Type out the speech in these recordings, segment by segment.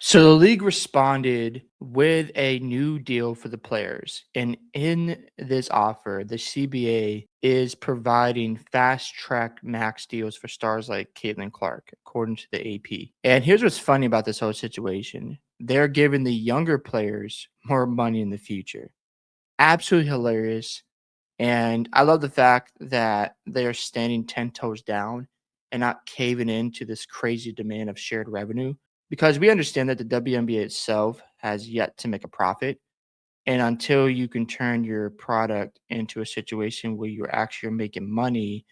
So the league responded with a new deal for the players. And in this offer, the CBA is providing fast track max deals for stars like Caitlin Clark, according to the AP. And here's what's funny about this whole situation: they're giving the younger players more money in the future. Absolutely hilarious. And I love the fact that they are standing 10 toes down and not caving in to this crazy demand of shared revenue, because we understand that the WNBA itself has yet to make a profit. And until you can turn your product into a situation where you're actually making money,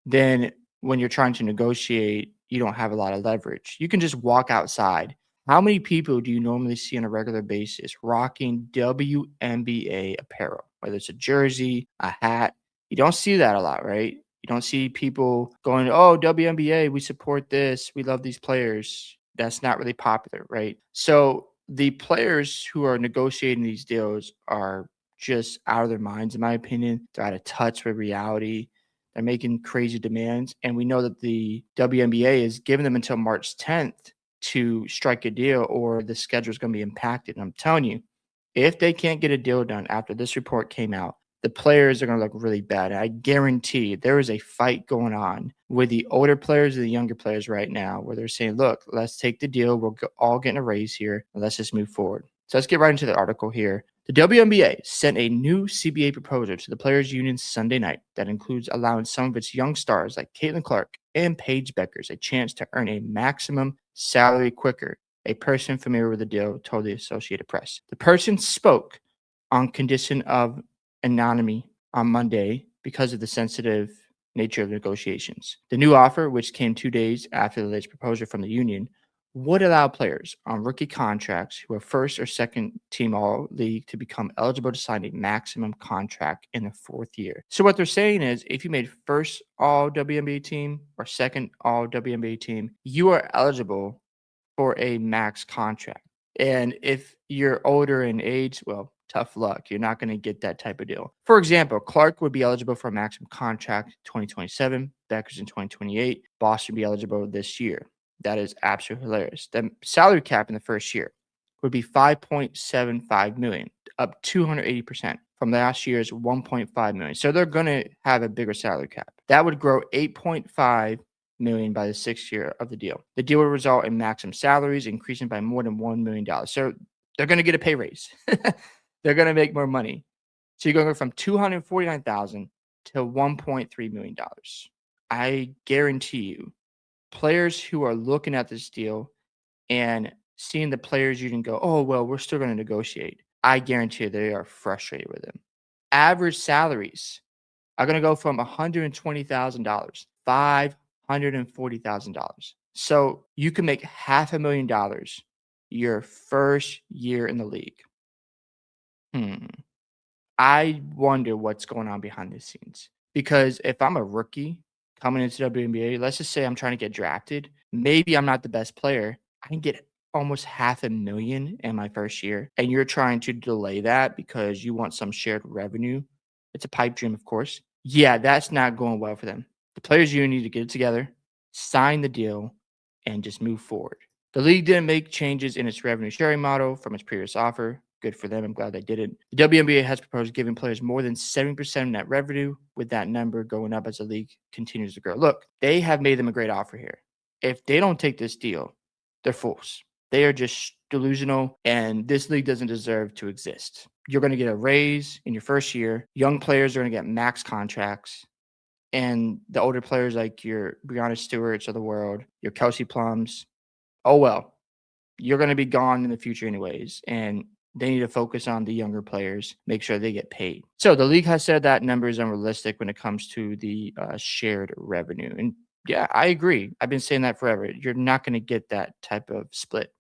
then when you're trying to negotiate, you don't have a lot of leverage. You can just walk outside. How many people do you normally see on a regular basis rocking WNBA apparel, whether it's a jersey, a hat? You don't see that a lot, right? You don't see people going, "Oh, WNBA, we support this. We love these players." That's not really popular, right? So the players who are negotiating these deals are just out of their minds, in my opinion. They're out of touch with reality. They're making crazy demands, and we know that the WNBA is giving them until March 10th to strike a deal, or the schedule is going to be impacted. And I'm telling you, if they can't get a deal done after this report came out, the players are going to look really bad. I guarantee there is a fight going on with the older players and the younger players right now, where they're saying, "Look, let's take the deal. We're all getting a raise here, and let's just move forward." So let's get right into the article here. The WNBA sent a new CBA proposal to the Players Union Sunday night that includes allowing some of its young stars like Caitlin Clark and Paige Bueckers a chance to earn a maximum salary quicker, a person familiar with the deal told the Associated Press. The person spoke on condition of anonymity on Monday because of the sensitive nature of negotiations. The new offer, which came 2 days after the latest proposal from the union, would allow players on rookie contracts who are first or second team all league to become eligible to sign a maximum contract in the fourth year. So what they're saying is if you made first all WNBA team or second all WNBA team, you are eligible for a max contract. And if you're older in age, well, tough luck. You're not going to get that type of deal. For example, Clark would be eligible for a maximum contract 2027, Bueckers in 2028, Boston would be eligible this year. That is absolutely hilarious. The salary cap in the first year would be 5.75 million, up 280% from last year's 1.5 million. So they're going to have a bigger salary cap. That would grow 8.5 million by the 6th year of the deal. The deal will result in maximum salaries increasing by more than $1 million. So they're going to get a pay raise. They're going to make more money. So you're going to go from $249,000 to $1.3 million. I guarantee you, players who are looking at this deal and seeing the players union go, "Oh, well, we're still going to negotiate." I guarantee you they are frustrated with them. Average salaries are going to go from $120,000, $540,000. So you can make $500,000 your first year in the league. I wonder what's going on behind the scenes. Because if I'm a rookie coming into WNBA, let's just say I'm trying to get drafted, maybe I'm not the best player. I can get almost $500,000 in my first year, and you're trying to delay that because you want some shared revenue. It's a pipe dream, of course. Yeah, that's not going well for them. The players union need to get it together, sign the deal, and just move forward. The league didn't make changes in its revenue sharing model from its previous offer. Good for them. I'm glad they didn't. The WNBA has proposed giving players more than 70% of net revenue, with that number going up as the league continues to grow. Look, they have made them a great offer here. If they don't take this deal, they're fools. They are just delusional, and this league doesn't deserve to exist. You're going to get a raise in your first year. Young players are going to get max contracts. And the older players like your Breonna Stewarts of the world, your Kelsey Plums, oh well, you're going to be gone in the future anyways. And they need to focus on the younger players, make sure they get paid. So the league has said that number is unrealistic when it comes to the shared revenue. And yeah, I agree. I've been saying that forever. You're not going to get that type of split.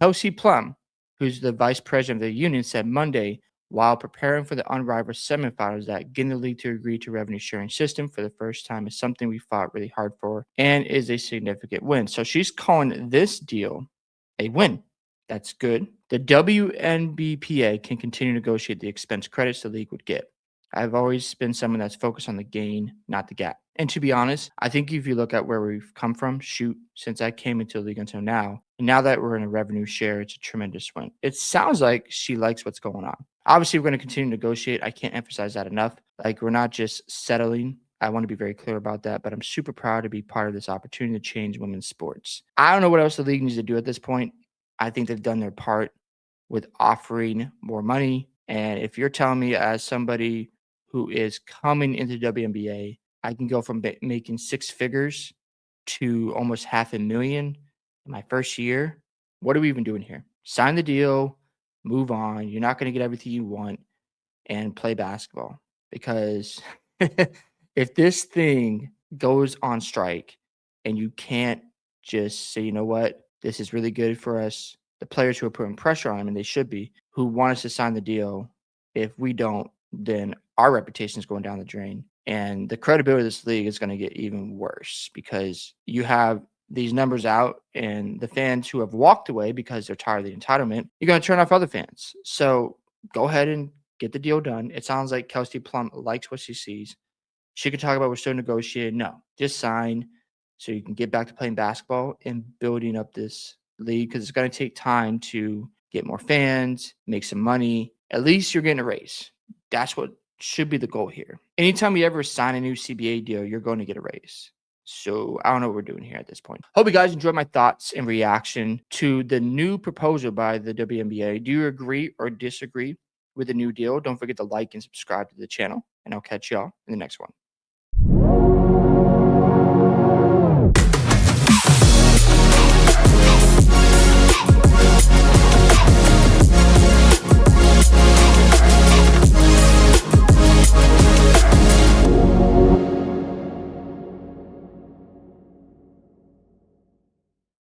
Kelsey Plum, who's the vice president of the union, said Monday while preparing for the unrivaled semifinals that getting the league to agree to revenue sharing system for the first time is something we fought really hard for and is a significant win. So she's calling this deal a win. That's good. The WNBPA can continue to negotiate the expense credits the league would get. I've always been someone that's focused on the gain, not the gap. And to be honest, I think if you look at where we've come from, shoot, since I came into the league until now, and now that we're in a revenue share, it's a tremendous win. It sounds like she likes what's going on. Obviously, we're going to continue to negotiate. I can't emphasize that enough. Like, we're not just settling. I want to be very clear about that, but I'm super proud to be part of this opportunity to change women's sports. I don't know what else the league needs to do at this point. I think they've done their part with offering more money. And if you're telling me, as somebody who is coming into WNBA, I can go from making six figures to almost 500,000 in my first year. What are we even doing here? Sign the deal, move on. You're not going to get everything you want, and play basketball. Because if this thing goes on strike and you can't just say, you know what, this is really good for us, the players who are putting pressure on them, and they should be, who want us to sign the deal, if we don't, then our reputation is going down the drain. And the credibility of this league is going to get even worse because you have these numbers out, and the fans who have walked away because they're tired of the entitlement, you're going to turn off other fans. So go ahead and get the deal done. It sounds like Kelsey Plum likes what she sees. She could talk about we're still negotiating. No, just sign so you can get back to playing basketball and building up this league, because it's going to take time to get more fans, make some money. At least you're getting a raise. That's what should be the goal here. Anytime you ever sign a new CBA deal, you're going to get a raise. So I don't know what we're doing here at this point. Hope you guys enjoyed my thoughts and reaction to the new proposal by the WNBA. Do you agree or disagree with the new deal? Don't forget to like and subscribe to the channel, and I'll catch y'all in the next one.